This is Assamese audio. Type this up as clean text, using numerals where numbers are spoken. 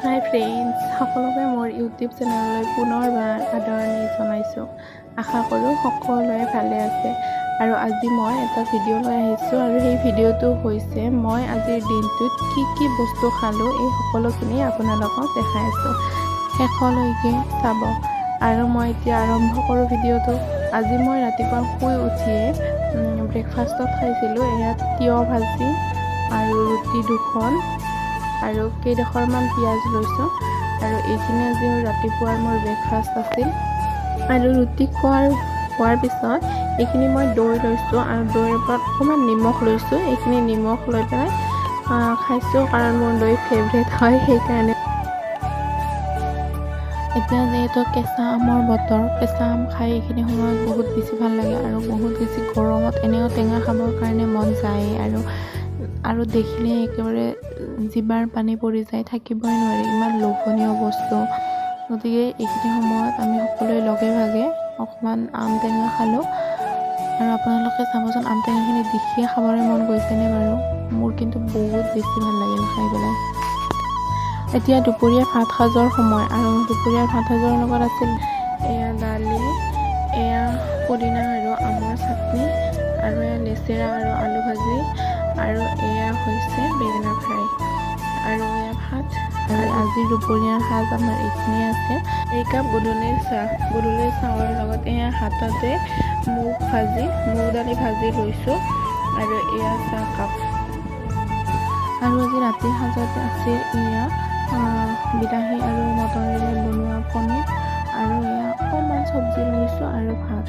হাই ফ্ৰেণ্ডছ, সকলোকে মোৰ ইউটিউব চেনেললৈ পুনৰবাৰ আদৰণি জনাইছোঁ। আশা কৰোঁ সকলোৱে ভালে আছে। আৰু আজি মই এটা ভিডিঅ' লৈ আহিছোঁ আৰু সেই ভিডিঅ'টো হৈছে মই আজিৰ দিনটোত কি বস্তু খালোঁ এই সকলোখিনি আপোনালোকক দেখাই আছোঁ। শেষলৈকে চাব। আৰু মই এতিয়া আৰম্ভ কৰোঁ ভিডিঅ'টো। আজি মই ৰাতিপুৱা শুই উঠিয়ে ব্ৰেকফাষ্টত খাইছিলোঁ এয়া তিয়হ ভাজি আৰু ৰুটি দুখন আৰু কেইডোখৰমান পিঁয়াজ লৈছোঁ। আৰু এইখিনি আজি ৰাতিপুৱাৰ মোৰ ব্ৰেকফাষ্ট আছিল। আৰু ৰুটি খোৱাৰ পিছত এইখিনি মই দৈ লৈছোঁ আৰু দৈৰ ওপৰত অকণমান নিমখ লৈছোঁ। এইখিনি নিমখ লৈ পেলাই খাইছোঁ কাৰণ মোৰ দৈ ফেভৰেট হয় সেইকাৰণে। এতিয়া যিহেতু কেঁচা আমৰ বতৰ, কেঁচা আম খাই এইখিনি সময়ত বহুত বেছি ভাল লাগে আৰু বহুত বেছি গৰমত এনেও টেঙা খাবৰ কাৰণে মন যায় আৰু দেখিলে একেবাৰে জিভাৰ পানী পৰি যায়, থাকিবই নোৱাৰি, ইমান লোভনীয় বস্তু। গতিকে এইখিনি সময়ত আমি সকলোৱে লগে ভাগে অকণমান আম টেঙা খালোঁ। আৰু আপোনালোকে চাবচোন আম টেঙাখিনি দেখিয়ে খাবলৈ মন গৈছেনে বাৰু? মোৰ কিন্তু বহুত বেছি ভাল লাগিল খাই পেলাই। এতিয়া দুপৰীয়া ভাত সাজৰ সময় আৰু দুপৰীয়াৰ ভাত সাজৰ লগত আছিল এয়া দালি, এয়া পুদিনা আৰু আমৰ চাটনি আৰু এয়া লেচেৰা আৰু আলু ভাজি আৰু এয়া হৈছে বেঙেনা ফ্ৰাই আৰু এয়া ভাত। আৰু আজিৰ দুপৰীয়াৰ সাজ আমাৰ এইখিনিয়ে আছে। একাপ গধূলিৰ চাহৰ লগত এয়া হাততে মুগ দালি ভাজি লৈছোঁ আৰু এয়া চাহকাপ। আৰু আজি ৰাতিৰ সাজত আছে এয়া বিলাহী আৰু মটৰেৰে বনোৱা পনীৰ আৰু এয়া অকণমান চব্জি লৈছোঁ আৰু ভাত।